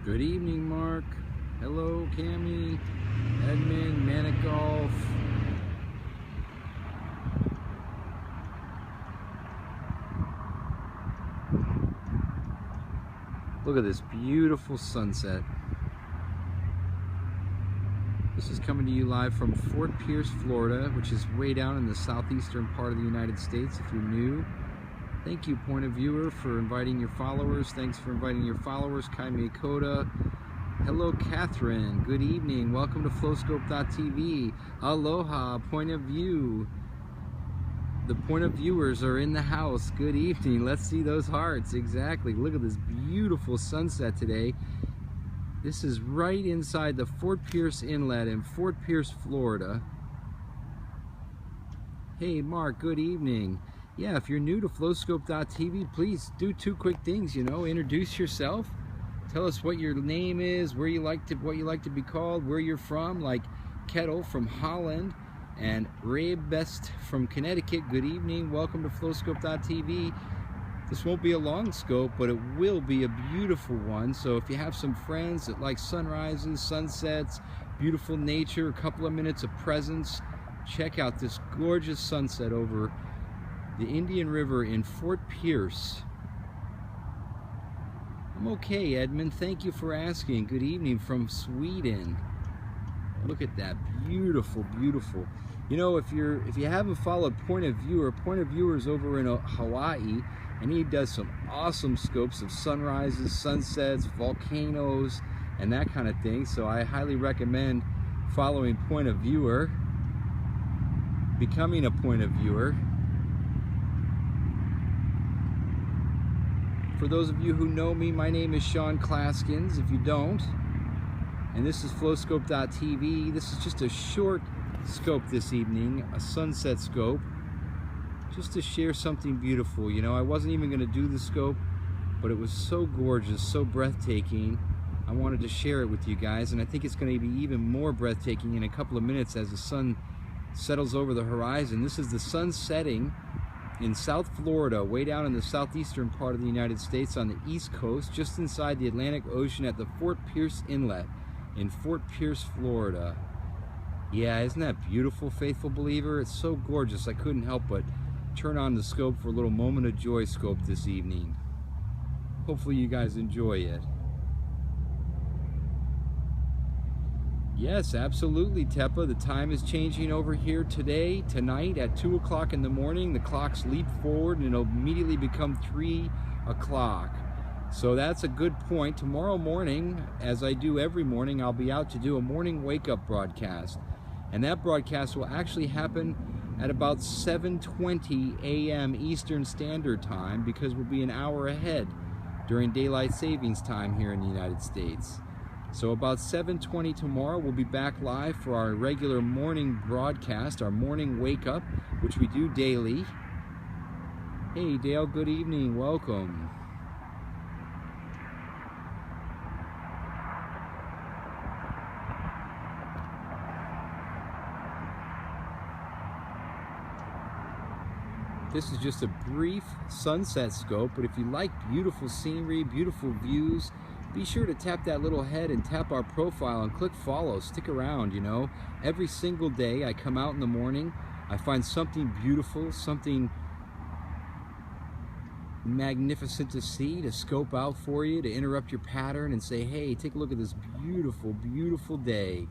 Good evening, Mark. Hello, Cami, Edmund, Manic Golf. Look at this beautiful sunset. This is coming to you live from Fort Pierce, Florida, which is way down in the southeastern part of the United States. If you're new, thank you, Point of Viewer, for inviting your followers. Thanks for inviting your followers, Kaime Koda. Hello, Catherine. Good evening. Welcome to Flowscope.tv. Aloha, Point of View. The Point of Viewers are in the house. Good evening. Let's see those hearts. Exactly. Look at this beautiful sunset today. This is right inside the Fort Pierce Inlet in Fort Pierce, Florida. Hey, Mark. Good evening. Yeah, if you're new to Flowscope.tv, please do two quick things. Introduce yourself. Tell us what your name is, what you like to be called, where you're from, like Kettle from Holland and Ray Best from Connecticut. Good evening. Welcome to Flowscope.tv. This won't be a long scope, but it will be a beautiful one. So if you have some friends that like sunrises, sunsets, beautiful nature, a couple of minutes of presence, check out this gorgeous sunset over the Indian River in Fort Pierce. I'm okay, Edmund. Thank you for asking. Good evening from Sweden. Look at that. Beautiful, beautiful. If you haven't followed Point of Viewer is over in Hawaii, and he does some awesome scopes of sunrises, sunsets, volcanoes, and that kind of thing. So I highly recommend following Point of Viewer, becoming a Point of Viewer. For those of you who know me, my name is Sean Claesgens, if you don't. And this is Flowscope.tv. This is just a short scope this evening, a sunset scope, just to share something beautiful. I wasn't even going to do the scope, but it was so gorgeous, so breathtaking. I wanted to share it with you guys, and I think it's going to be even more breathtaking in a couple of minutes as the sun settles over the horizon. This is the sun setting in South Florida, way down in the southeastern part of the United States on the East Coast, just inside the Atlantic Ocean at the Fort Pierce Inlet in Fort Pierce, Florida. Yeah, isn't that beautiful, faithful believer? It's so gorgeous, I couldn't help but turn on the scope for a little moment of joy scope this evening. Hopefully you guys enjoy it. Yes, absolutely, Tepa. The time is changing over here tonight at 2 o'clock in the morning. The clocks leap forward and it'll immediately become 3 o'clock. So that's a good point. Tomorrow morning, as I do every morning, I'll be out to do a morning wake-up broadcast. And that broadcast will actually happen at about 7:20 a.m. Eastern Standard Time, because we'll be an hour ahead during daylight savings time here in the United States. So about 7:20 tomorrow, we'll be back live for our regular morning broadcast, our morning wake-up, which we do daily. Hey, Dale, good evening. Welcome. This is just a brief sunset scope, but if you like beautiful scenery, beautiful views, be sure to tap that little head and tap our profile and click follow. Stick around, Every single day I come out in the morning, I find something beautiful, something magnificent to see, to scope out for you, to interrupt your pattern and say, hey, take a look at this beautiful, beautiful day.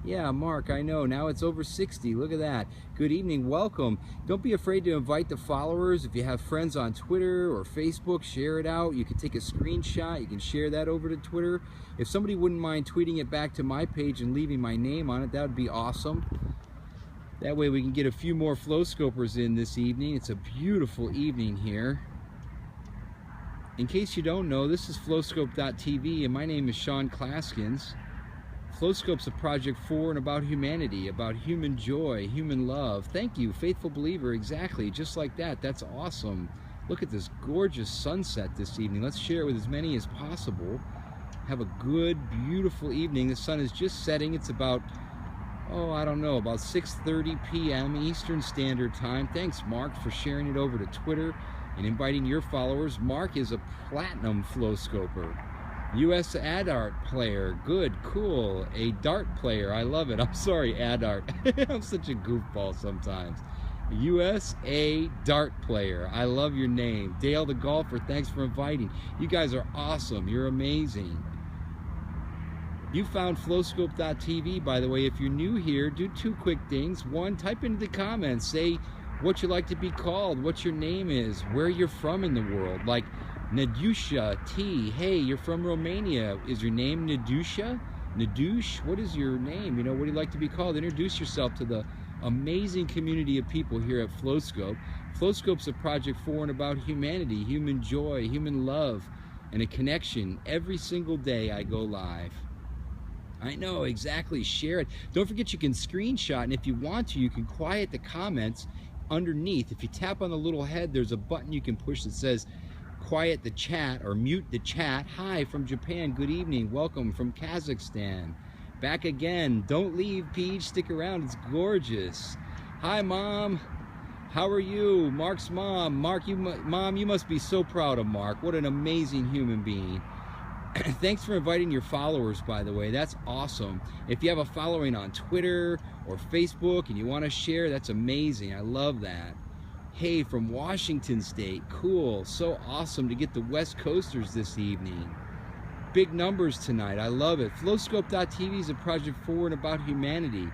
Yeah, Mark, I know. Now it's over 60. Look at that. Good evening. Welcome. Don't be afraid to invite the followers. If you have friends on Twitter or Facebook, share it out. You can take a screenshot. You can share that over to Twitter. If somebody wouldn't mind tweeting it back to my page and leaving my name on it, that would be awesome. That way we can get a few more flow scopers in this evening. It's a beautiful evening here. In case you don't know, this is Flowscope.tv, and my name is Sean Claesgens. Flowscope's a project for and about humanity, about human joy, human love. Thank you, faithful believer. Exactly, just like that. That's awesome. Look at this gorgeous sunset this evening. Let's share it with as many as possible. Have a good, beautiful evening. The sun is just setting. It's about, about 6:30 p.m. Eastern Standard Time. Thanks, Mark, for sharing it over to Twitter and inviting your followers. Mark is a platinum flow scoper. U.S. Adart player, good, cool. A dart player, I love it. I'm sorry, Adart. I'm such a goofball sometimes. USA dart player, I love your name. Dale the golfer, thanks for inviting. You guys are awesome, you're amazing. You found flowscope.tv, by the way. If you're new here, do two quick things. One, type into the comments, say what you like to be called, what your name is, where you're from in the world. Like Nadusha T, hey, you're from Romania. Is your name Nadusha? Nadush? What is your name? You know, what do you like to be called? Introduce yourself to the amazing community of people here at Flowscope. Flowscope's a project for and about humanity, human joy, human love, and a connection. Every single day I go live. I know, exactly. Share it. Don't forget you can screenshot, and if you want to, you can quiet the comments underneath. If you tap on the little head, there's a button you can push that says quiet the chat or mute the chat. Hi from Japan, good evening, welcome from Kazakhstan. Back again, don't leave, Peach, stick around, it's gorgeous. Hi, Mom, how are you? Mark's mom. Mark, Mom, you must be so proud of Mark. What an amazing human being. Thanks for inviting your followers, by the way. That's awesome. If you have a following on Twitter or Facebook and you want to share, that's amazing. I love that. Hey, from Washington State. Cool. So awesome to get the West Coasters this evening. Big numbers tonight. I love it. Flowscope.tv is a project for and about humanity.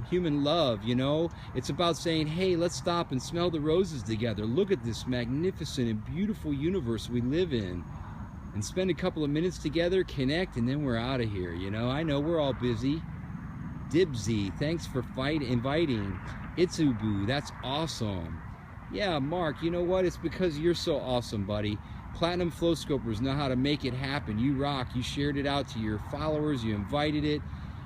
Human love, you know. It's about saying, hey, let's stop and smell the roses together. Look at this magnificent and beautiful universe we live in. And spend a couple of minutes together, connect, and then we're out of here. You know, I know we're all busy. Dibsy, thanks for inviting. Itsubu, that's awesome. Yeah, Mark, you know what? It's because you're so awesome, buddy. Platinum Flowscopers know how to make it happen. You rock. You shared it out to your followers. You invited it.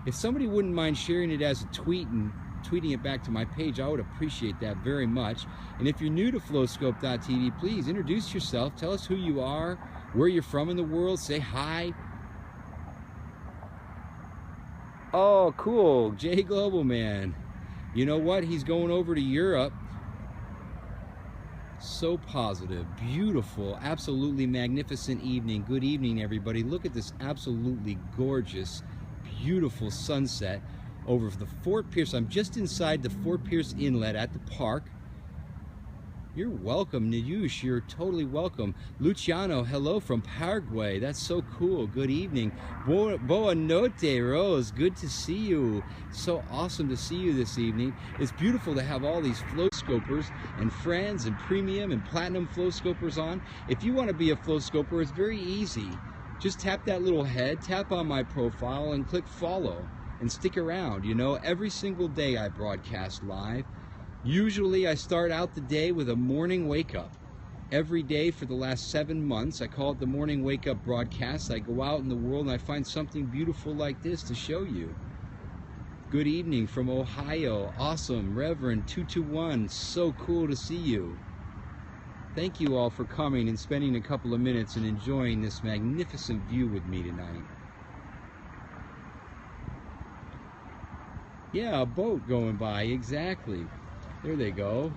If somebody wouldn't mind sharing it as a tweet and tweeting it back to my page, I would appreciate that very much. And if you're new to flowscope.tv, please introduce yourself. Tell us who you are, where you're from in the world. Say hi. Oh, cool. Jay Global Man. You know what? He's going over to Europe. So positive, beautiful, absolutely magnificent evening. Good evening, everybody. Look at this absolutely gorgeous, beautiful sunset over the Fort Pierce. I'm just inside the Fort Pierce Inlet at the park. You're welcome, Nayush. You're totally welcome. Luciano, hello from Paraguay. That's so cool. Good evening. Boa noite, Rose. Good to see you. So awesome to see you this evening. It's beautiful to have all these Flowscopers and friends and premium and platinum Flowscopers on. If you want to be a Flowscoper, it's very easy. Just tap that little head, tap on my profile, and click follow. And stick around. You know, every single day I broadcast live. Usually I start out the day with a morning wake-up. Every day for the last 7 months, I call it the morning wake-up broadcast. I go out in the world and I find something beautiful like this to show you. Good evening from Ohio. Awesome. Reverend 221. So cool to see you. Thank you all for coming and spending a couple of minutes and enjoying this magnificent view with me tonight. Yeah, a boat going by. Exactly. There they go.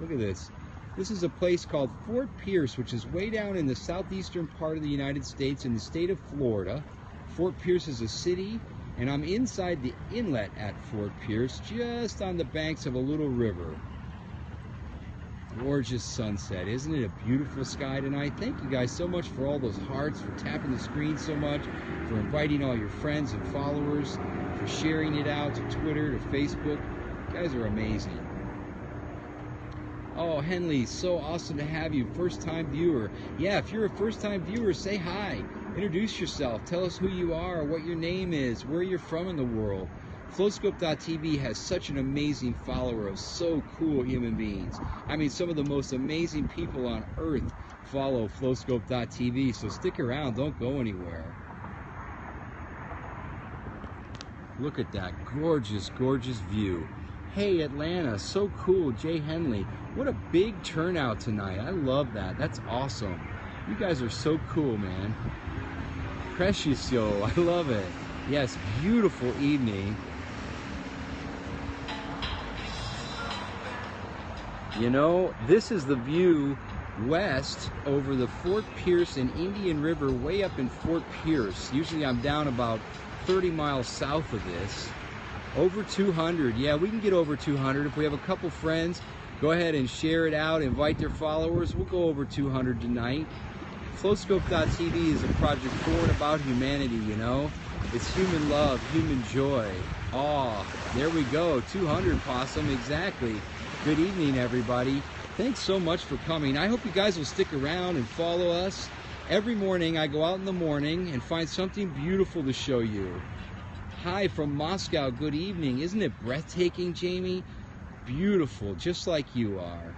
Look at this. This is a place called Fort Pierce, which is way down in the southeastern part of the United States in the state of Florida. Fort Pierce is a city, and I'm inside the inlet at Fort Pierce, just on the banks of a little river. Gorgeous sunset. Isn't it a beautiful sky tonight? Thank you guys so much for all those hearts, for tapping the screen so much, for inviting all your friends and followers, for sharing it out to Twitter, to Facebook. You guys are amazing. Oh, Henley, so awesome to have you. First-time viewer. Yeah, if you're a first-time viewer, say hi. Introduce yourself. Tell us who you are, what your name is, where you're from in the world. Flowscope.tv has such an amazing follower of so cool human beings. I mean, some of the most amazing people on earth follow Flowscope.tv, so stick around. Don't go anywhere. Look at that gorgeous, gorgeous view. Hey, Atlanta, so cool. Jay Henley. What a big turnout tonight. I love that. That's awesome. You guys are so cool, man. Precioso. I love it. Yes, beautiful evening. You know, this is the view west over the Fort Pierce and Indian River, way up in Fort Pierce. Usually I'm down about 30 miles south of this. Over 200. Yeah, we can get over 200. If we have a couple friends, go ahead and share it out, invite their followers. We'll go over 200 tonight. Flowscope.tv is a project for and about humanity, you know. It's human love, human joy. Aw, there we go. 200, Possum, exactly. Good evening, everybody. Thanks so much for coming. I hope you guys will stick around and follow us. Every morning, I go out in the morning and find something beautiful to show you. Hi from Moscow, good evening. Isn't it breathtaking, Jamie? Beautiful, just like you are.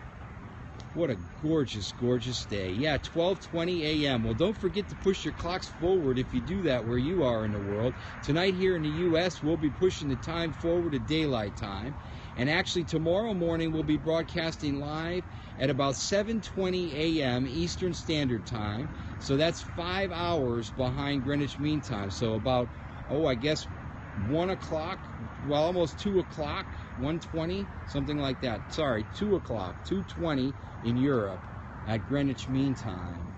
What a gorgeous, gorgeous day. Yeah, 12:20 a.m. Well, don't forget to push your clocks forward if you do that where you are in the world. Tonight here in the U.S., we'll be pushing the time forward to daylight time. And actually, tomorrow morning, we'll be broadcasting live at about 7:20 a.m. Eastern Standard Time. So that's 5 hours behind Greenwich Mean Time. So about, I guess, 1 o'clock, well, almost 2 o'clock, 1:20, something like that. Sorry, 2 o'clock, 2:20 in Europe at Greenwich Mean Time.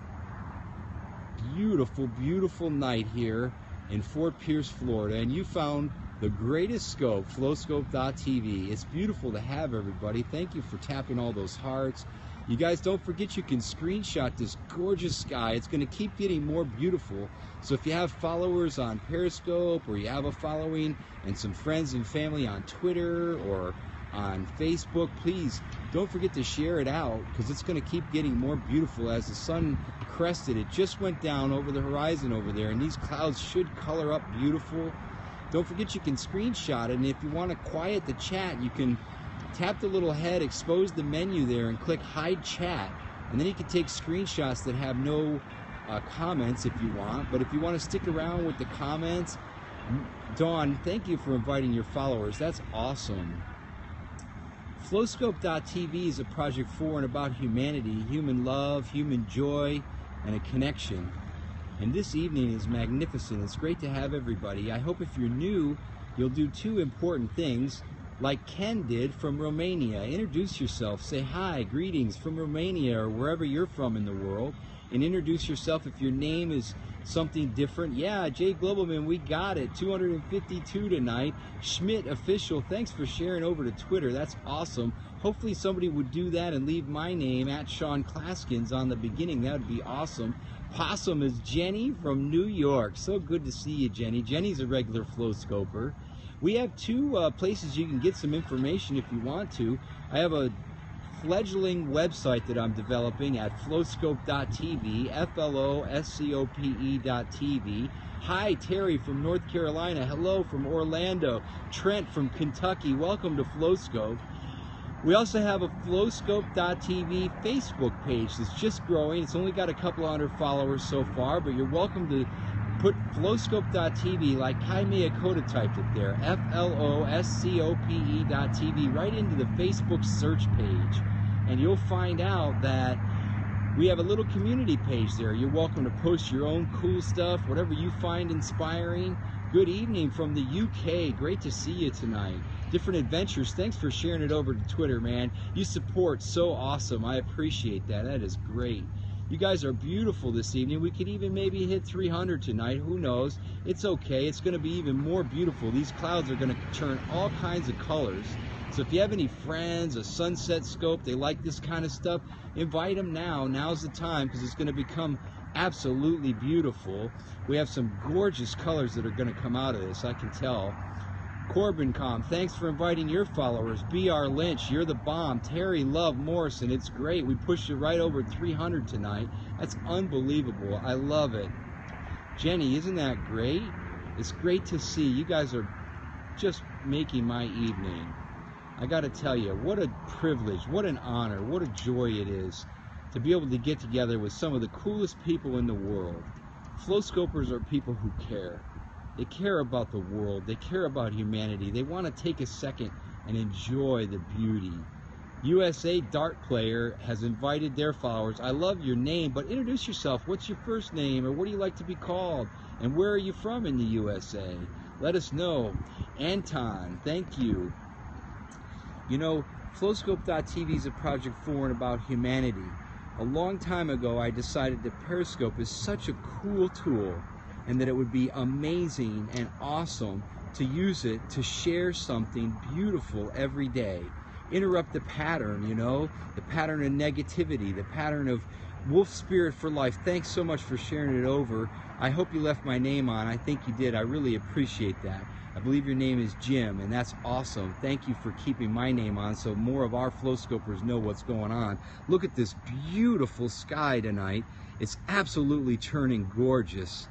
Beautiful, beautiful night here in Fort Pierce, Florida, and you found the greatest scope, Flowscope.tv. It's beautiful to have everybody. Thank you for tapping all those hearts. You guys, don't forget you can screenshot this gorgeous sky. It's going to keep getting more beautiful. So if you have followers on Periscope, or you have a following and some friends and family on Twitter or on Facebook, please don't forget to share it out, because it's going to keep getting more beautiful as the sun crested. It just went down over the horizon over there, and these clouds should color up beautiful. Don't forget you can screenshot it, and if you want to quiet the chat, you can tap the little head, expose the menu there, and click hide chat, and then you can take screenshots that have no comments if you want. But if you want to stick around with the comments, Dawn, thank you for inviting your followers. That's awesome. Flowscope.tv is a project for and about humanity, human love, human joy, and a connection. And this evening is magnificent. It's great to have everybody. I hope if you're new, you'll do two important things, like Ken did from Romania. Introduce yourself. Say hi, greetings from Romania, or wherever you're from in the world. And introduce yourself if your name is something different. Yeah, Jay Globalman, we got it. 252 tonight. Schmidt Official, thanks for sharing over to Twitter. That's awesome. Hopefully somebody would do that and leave my name at Sean Claesgens on the beginning. That would be awesome. Possum is Jenny from New York. So good to see you, Jenny. Jenny's a regular Flow Scoper. We have two places you can get some information if you want to. I have a fledgling website that I'm developing at flowscope.tv, floscope.tv. Hi, Terry from North Carolina. Hello from Orlando. Trent from Kentucky. Welcome to Flowscope. We also have a flowscope.tv Facebook page that's just growing. It's only got a couple hundred followers so far, but you're welcome to put flowscope.tv, like Kaimea Koda typed it there, floscope.tv, right into the Facebook search page. And you'll find out that we have a little community page there. You're welcome to post your own cool stuff, whatever you find inspiring. Good evening from the UK. Great to see you tonight. Different adventures. Thanks for sharing it over to Twitter, man. You support so awesome. I appreciate that. That is great. You guys are beautiful this evening. We could even maybe hit 300 tonight. Who knows? It's okay. It's going to be even more beautiful. These clouds are going to turn all kinds of colors. So if you have any friends, a sunset scope, they like this kind of stuff, invite them now. Now's the time, because it's going to become absolutely beautiful. We have some gorgeous colors that are going to come out of this, I can tell. CorbinCom, thanks for inviting your followers. BR Lynch, you're the bomb. Terry Love Morrison, it's great. We pushed it right over 300 tonight. That's unbelievable. I love it. Jenny, isn't that great? It's great to see. You guys are just making my evening. I got to tell you, what a privilege, what an honor, what a joy it is to be able to get together with some of the coolest people in the world. Flow Scopers are people who care. They care about the world. They care about humanity. They want to take a second and enjoy the beauty. USA Dart Player has invited their followers. I love your name, but introduce yourself. What's your first name, or what do you like to be called? And where are you from in the USA? Let us know. Anton, thank you. You know, Flowscope.tv is a project for and about humanity. A long time ago, I decided that Periscope is such a cool tool and that it would be amazing and awesome to use it to share something beautiful every day. Interrupt the pattern, you know, the pattern of negativity, the pattern of wolf spirit for life. Thanks so much for sharing it over. I hope you left my name on. I think you did. I really appreciate that. I believe your name is Jim, and that's awesome. Thank you for keeping my name on so more of our flow scopers know what's going on. Look at this beautiful sky tonight. It's absolutely turning gorgeous.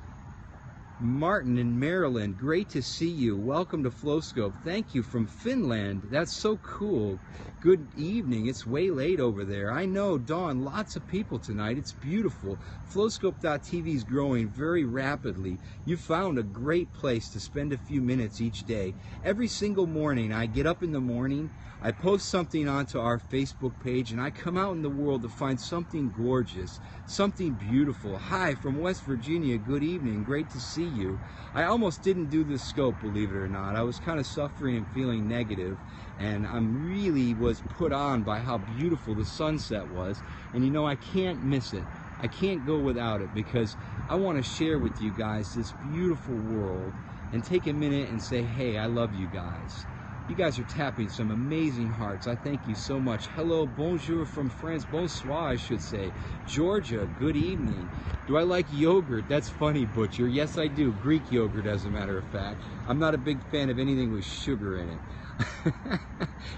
Martin in Maryland, great to see you. Welcome to FlowScope. Thank you from Finland. That's so cool. Good evening. It's way late over there. I know, Dawn, lots of people tonight. It's beautiful. FlowScope.tv is growing very rapidly. You found a great place to spend a few minutes each day. Every single morning, I get up in the morning, I post something onto our Facebook page, and I come out in the world to find something gorgeous, something beautiful. Hi, from West Virginia. Good evening. Great to see you. I almost didn't do this scope, believe it or not. I was kind of suffering and feeling negative, and I really was put on by how beautiful the sunset was. And you know, I can't miss it. I can't go without it, because I want to share with you guys this beautiful world and take a minute and say, hey, I love you guys. You guys are tapping some amazing hearts. I thank you so much. Hello, bonjour from France. Bonsoir, I should say. Georgia, good evening. Do I like yogurt? That's funny, Butcher. Yes, I do. Greek yogurt, as a matter of fact. I'm not a big fan of anything with sugar in it.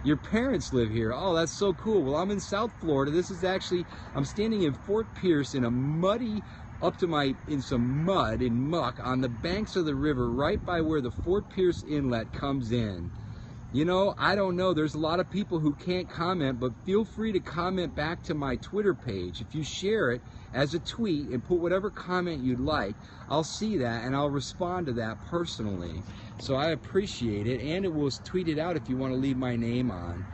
Your parents live here. Oh, that's so cool. Well, I'm in South Florida. This is actually, I'm standing in Fort Pierce in a muddy, in some mud and muck on the banks of the river right by where the Fort Pierce Inlet comes in. You know, I don't know, there's a lot of people who can't comment, but feel free to comment back to my Twitter page. If you share it as a tweet and put whatever comment you'd like, I'll see that and I'll respond to that personally. So I appreciate it, and it will tweet it out if you want to leave my name on.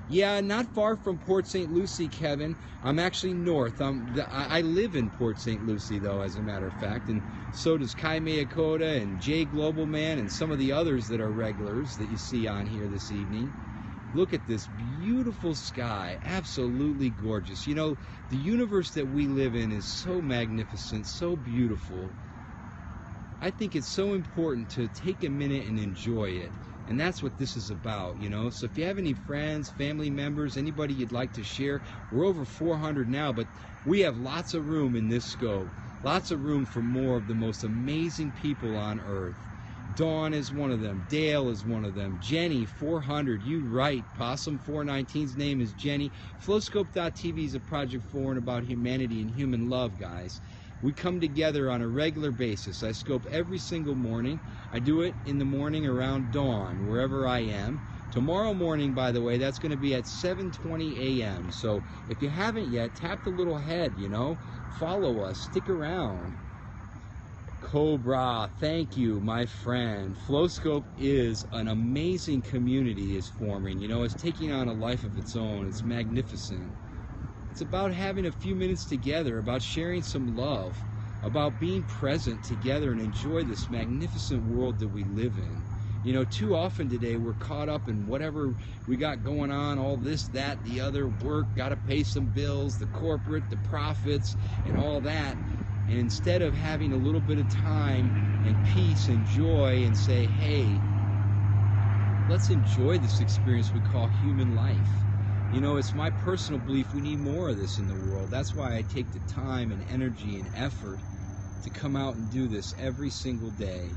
Yeah, not far from Port St. Lucie, Kevin. I'm actually north. I live in Port St. Lucie, though, as a matter of fact, and so does Kai Mayakota and Jay Global Man and some of the others that are regulars that you see on here this evening. Look at this beautiful sky, absolutely gorgeous. You know, the universe that we live in is so magnificent, so beautiful. I think it's so important to take a minute and enjoy it. And that's what this is about, you know. So if you have any friends, family members, anybody you'd like to share, we're over 400 now, but we have lots of room in this scope. Lots of room for more of the most amazing people on earth. Dawn is one of them. Dale is one of them. Jenny, 400. You right. Possum 419's name is Jenny. Flowscope.tv is a project for and about humanity and human love, guys. We come together on a regular basis. I scope every single morning. I do it in the morning around dawn, wherever I am. Tomorrow morning, by the way, that's going to be at 7:20 a.m. So if you haven't yet, tap the little head, you know. Follow us. Stick around. Cobra, thank you, my friend. FlowScope is an amazing community is forming. You know, it's taking on a life of its own. It's magnificent. It's about having a few minutes together, about sharing some love, about being present together and enjoy this magnificent world that we live in. You know, too often today we're caught up in whatever we got going on, all this, that, the other, work, got to pay some bills, the corporate, the profits, and all that. And instead of having a little bit of time and peace and joy and say, hey, let's enjoy this experience we call human life. You know, it's my personal belief we need more of this in the world. That's why I take the time and energy and effort to come out and do this every single day.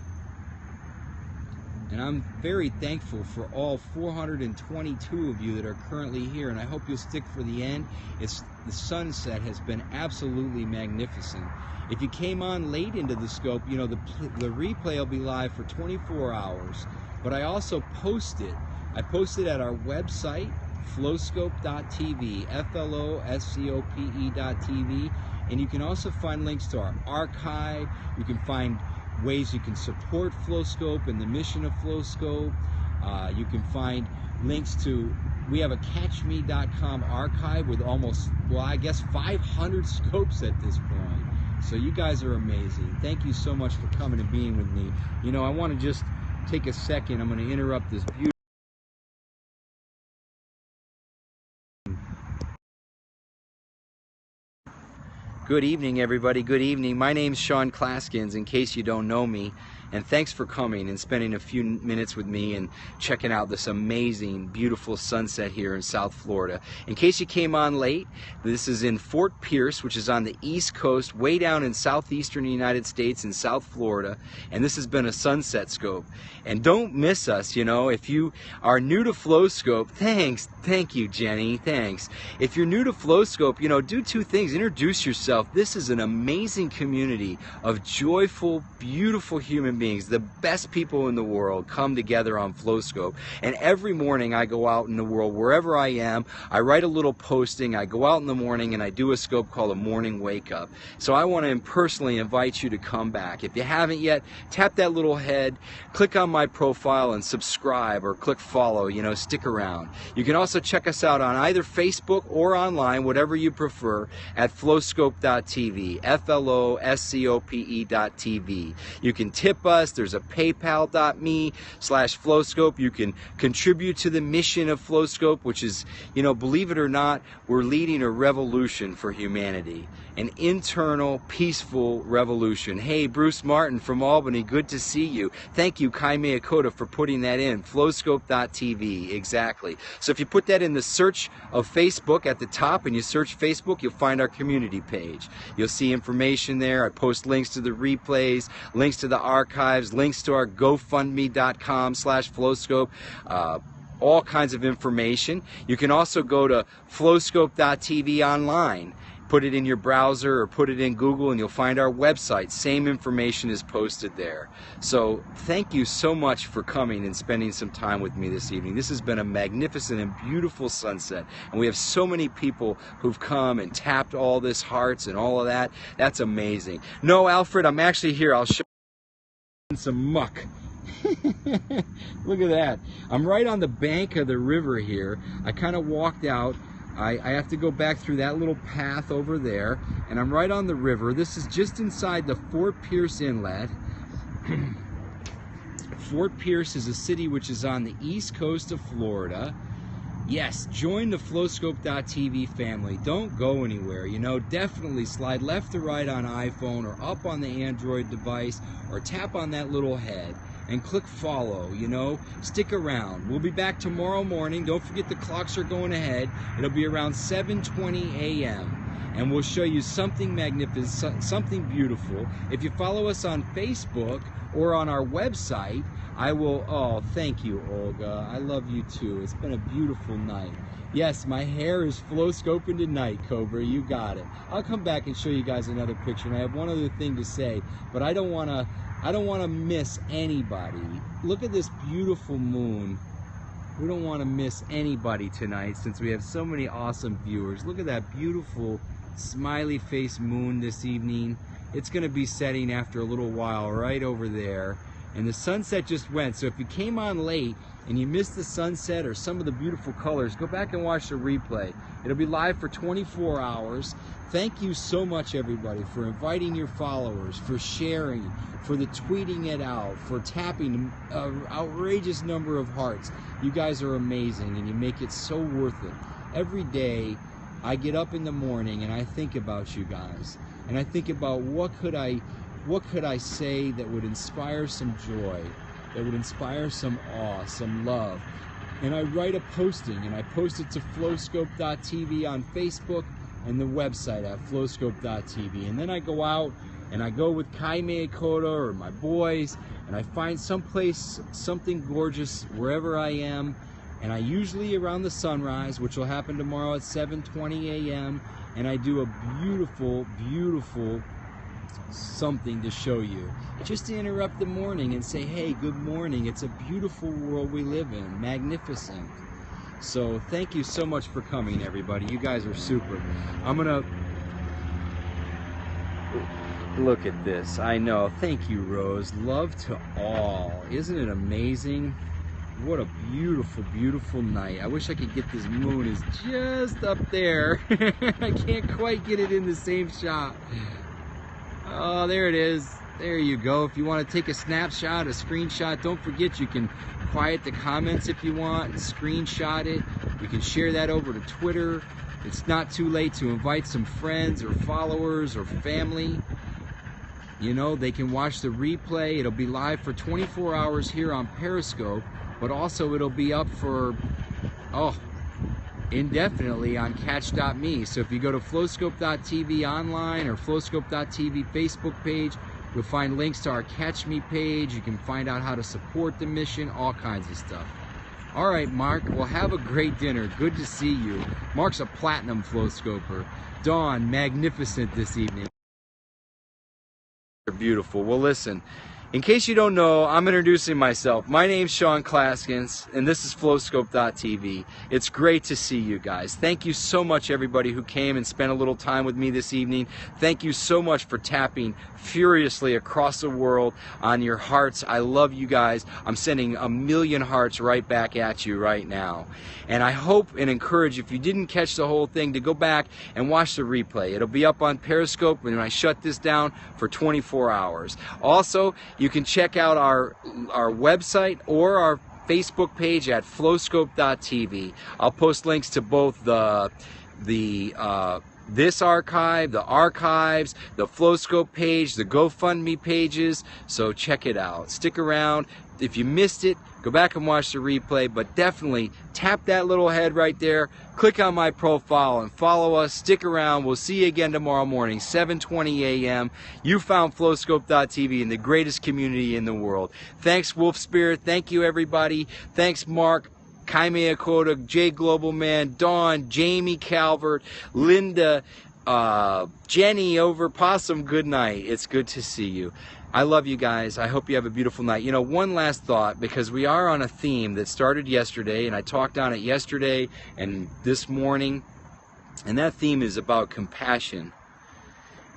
And I'm very thankful for all 422 of you that are currently here, and I hope you'll stick for the end. The sunset has been absolutely magnificent. If you came on late into the scope, you know, the replay will be live for 24 hours. But I also post it. I post it at our website, flowscope.tv, floscope.tv, and you can also find links to our archive. You can find ways you can support FlowScope and the mission of FlowScope. You can find links to, we have a catchme.com archive with almost, well, I guess 500 scopes at this point. So you guys are amazing. Thank you so much for coming and being with me. You know, I want to just take a second. I'm going to interrupt this beautiful Good evening, everybody. Good evening. My name's Claesgens, in case you don't know me. And thanks for coming and spending a few minutes with me and checking out this amazing, beautiful sunset here in South Florida. In case you came on late, this is in Fort Pierce, which is on the East Coast, way down in southeastern United States in South Florida. And this has been a sunset scope. And don't miss us, you know, if you are new to FlowScope, thank you, Jenny, thanks. If you're new to FlowScope, you know, do two things. Introduce yourself. This is an amazing community of joyful, beautiful human beings. The best people in the world come together on FlowScope. And every morning I go out in the world, wherever I am, I write a little posting, I go out in the morning and I do a scope called a morning wake up. So I want to personally invite you to come back. If you haven't yet, tap that little head, click on my profile and subscribe, or click follow, you know, stick around. You can also check us out on either Facebook or online, whatever you prefer, at flowscope.tv, FLOSCOPE.tv. You can tip us. There's a paypal.me/FlowScope. You can contribute to the mission of FlowScope, which is, you know, believe it or not, we're leading a revolution for humanity. An internal, peaceful revolution. Hey, Bruce Martin from Albany, good to see you. Thank you, Kai Miyakota, for putting that in. Flowscope.tv, exactly. So if you put that in the search of Facebook at the top and you search Facebook, you'll find our community page. You'll see information there. I post links to the replays, links to the archives, links to our GoFundMe.com/FlowScope. All kinds of information. You can also go to flowscope.tv online. Put it in your browser or put it in Google and you'll find our website. Same information is posted there. So thank you so much for coming and spending some time with me this evening. This has been a magnificent and beautiful sunset. And we have so many people who've come and tapped all this hearts and all of that. That's amazing. No, Alfred, I'm actually here. I'll show you some muck. Look at that. I'm right on the bank of the river here. I kind of walked out. I have to go back through that little path over there, and I'm right on the river. This is just inside the Fort Pierce Inlet. Fort Pierce is a city which is on the east coast of Florida. Yes, join the flowscope.tv family. Don't go anywhere. You know, definitely slide left or right on iPhone or up on the Android device, or tap on that little head and click follow, you know. Stick around. We'll be back tomorrow morning. Don't forget the clocks are going ahead. It'll be around 7:20 a.m. and we'll show you something magnificent, something beautiful. If you follow us on Facebook or on our website, I will, oh, thank you, Olga. I love you too. It's been a beautiful night. Yes, my hair is flow-scoping tonight, Cobra. You got it. I'll come back and show you guys another picture, and I have one other thing to say, but I don't want to miss anybody. Look at this beautiful moon. We don't want to miss anybody tonight since we have so many awesome viewers. Look at that beautiful smiley face moon this evening. It's going to be setting after a little while right over there. And the sunset just went. So if you came on late and you missed the sunset or some of the beautiful colors, go back and watch the replay. It'll be live for 24 hours. Thank you so much, everybody, for inviting your followers, for sharing, for the tweeting it out, for tapping an outrageous number of hearts. You guys are amazing, and you make it so worth it. Every day, I get up in the morning and I think about you guys, and I think about what could I say that would inspire some joy, that would inspire some awe, some love. And I write a posting, and I post it to flowscope.tv on Facebook and the website at flowscope.tv. And then I go out and I go with Kai Miyakota or my boys, and I find someplace, something gorgeous wherever I am. And I usually around the sunrise, which will happen tomorrow at 7:20 a.m. And I do a beautiful, beautiful something to show you, just to interrupt the morning and say, hey, good morning. It's a beautiful world we live in, magnificent. So thank you so much for coming, everybody. You guys are super. I'm gonna look at this. I know. Thank you, Rose. Love to all. Isn't it amazing? What a beautiful, beautiful night. I wish I could get this moon is just up there. I can't quite get it in the same shot. Oh, there it is. There you go. If you want to take a snapshot, a screenshot, don't forget you can quiet the comments if you want and screenshot it. You can share that over to Twitter, It's not too late to invite some friends or followers or family. You know, they can watch the replay. It'll be live for 24 hours here on Periscope, but also it'll be up for, indefinitely on catch.me. So if you go to flowscope.tv online or flowscope.tv Facebook page, you'll find links to our Catch Me page. You can find out how to support the mission, all kinds of stuff. All right, Mark, well, have a great dinner. Good to see you. Mark's a platinum flowscoper. Dawn, magnificent this evening. They're beautiful. Well, listen, in case you don't know, I'm introducing myself. My name's Sean Claesgens, and this is flowscope.tv. It's great to see you guys. Thank you so much, everybody who came and spent a little time with me this evening. Thank you so much for tapping furiously across the world on your hearts. I love you guys. I'm sending 1,000,000 hearts right back at you right now. And I hope and encourage, if you didn't catch the whole thing, to go back and watch the replay. It'll be up on Periscope when I shut this down for 24 hours. Also, you can check out our website or our Facebook page at flowscope.tv. I'll post links to both this archive, the archives, the Flowscope page, the GoFundMe pages, so check it out. Stick around. If you missed it, go back and watch the replay, but definitely tap that little head right there, click on my profile and follow us. Stick around. We'll see you again tomorrow morning, 7:20 a.m. You found Flowscope.tv in the greatest community in the world. Thanks, Wolf Spirit. Thank you, everybody. Thanks, Mark. Kaimea Koda, Jay Globalman, Dawn, Jamie Calvert, Linda, Jenny over Possum, good night. It's good to see you. I love you guys. I hope you have a beautiful night. You know, one last thought, because we are on a theme that started yesterday, and I talked on it yesterday and this morning, and that theme is about compassion.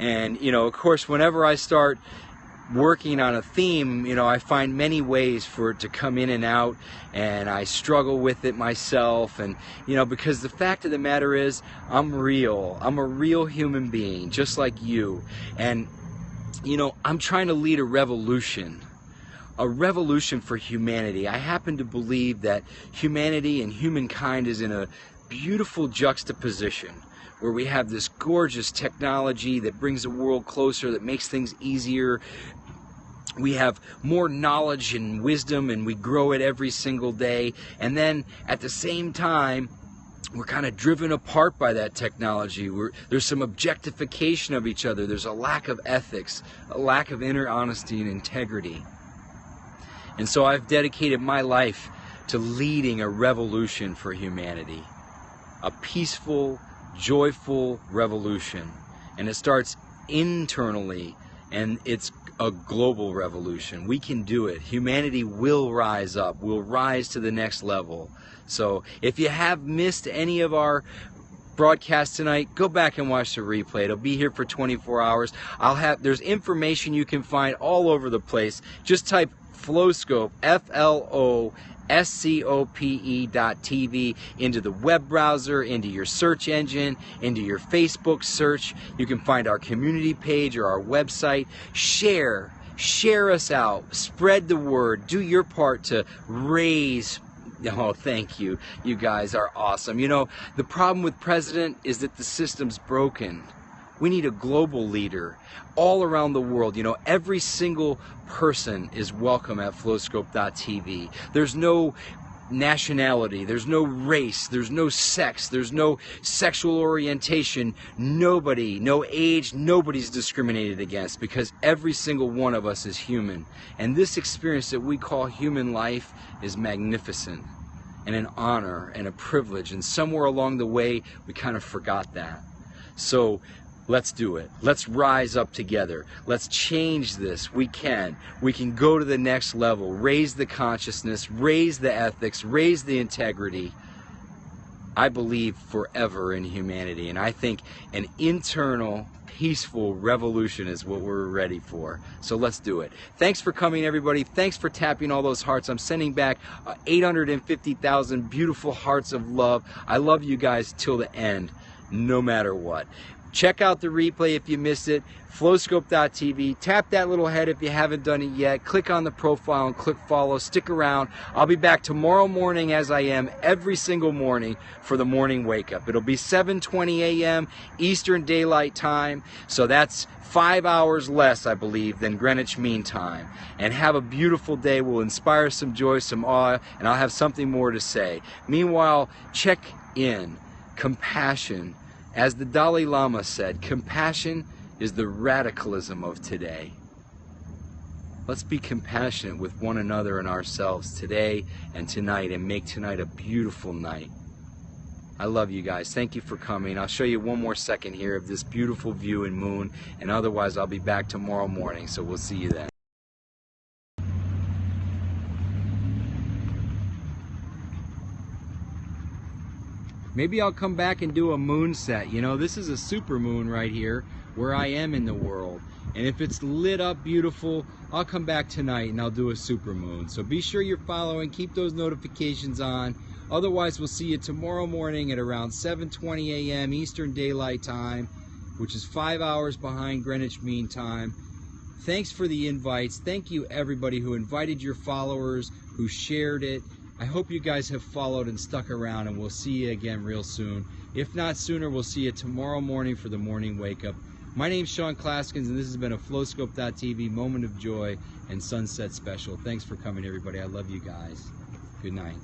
And, you know, of course, whenever I start working on a theme, you know, I find many ways for it to come in and out, and I struggle with it myself. And, you know, because the fact of the matter is, I'm real. I'm a real human being, just like you. And, you know, I'm trying to lead a revolution for humanity. I happen to believe that humanity and humankind is in a beautiful juxtaposition, where we have this gorgeous technology that brings the world closer, that makes things easier. We have more knowledge and wisdom, and we grow it every single day. And then at the same time, we're kind of driven apart by that technology. There's some objectification of each other. There's a lack of ethics, a lack of inner honesty and integrity. And so I've dedicated my life to leading a revolution for humanity. A peaceful, joyful revolution. And it starts internally, and it's a global revolution. We can do it. Humanity will rise up. We'll rise to the next level. So if you have missed any of our broadcast tonight, go back and watch the replay. It'll be here for 24 hours. There's information you can find all over the place. Just type Flowscope, FLOSCOPE.TV into the web browser, into your search engine, into your Facebook search. You can find our community page or our website. Share us out. Spread the word. Do your part to raise. Oh, thank you. You guys are awesome. You know, the problem with President is that the system's broken. We need a global leader all around the world. You know, every single person is welcome at flowscope.tv. There's no nationality, there's no race, there's no sex, there's no sexual orientation, nobody, no age, nobody's discriminated against, because every single one of us is human. And this experience that we call human life is magnificent and an honor and a privilege, and somewhere along the way we kind of forgot that. So let's do it. Let's rise up together. Let's change this. We can. We can go to the next level. Raise the consciousness, raise the ethics, raise the integrity. I believe forever in humanity, and I think an internal, peaceful revolution is what we're ready for. So let's do it. Thanks for coming, everybody. Thanks for tapping all those hearts. I'm sending back 850,000 beautiful hearts of love. I love you guys till the end, no matter what. Check out the replay if you missed it. Flowscope.tv. Tap that little head if you haven't done it yet. Click on the profile and click follow. Stick around. I'll be back tomorrow morning, as I am every single morning, for the morning wake up. It'll be 7:20 a.m. Eastern Daylight Time, so that's 5 hours less, I believe, than Greenwich Mean Time. And have a beautiful day. We'll inspire some joy, some awe, and I'll have something more to say. Meanwhile, check in. Compassion. As the Dalai Lama said, compassion is the radicalism of today. Let's be compassionate with one another and ourselves today and tonight, and make tonight a beautiful night. I love you guys. Thank you for coming. I'll show you one more second here of this beautiful view and moon, and otherwise I'll be back tomorrow morning, so we'll see you then. Maybe I'll come back and do a moon set. You know, this is a super moon right here where I am in the world. And if it's lit up beautiful, I'll come back tonight and I'll do a super moon. So be sure you're following, keep those notifications on. Otherwise, we'll see you tomorrow morning at around 7:20 a.m. Eastern Daylight Time, which is 5 hours behind Greenwich Mean Time. Thanks for the invites. Thank you everybody who invited your followers, who shared it. I hope you guys have followed and stuck around, and we'll see you again real soon. If not sooner, we'll see you tomorrow morning for the morning wake up. My name's Sean Claesgens, and this has been a Flowscope.tv moment of joy and sunset special. Thanks for coming, everybody. I love you guys. Good night.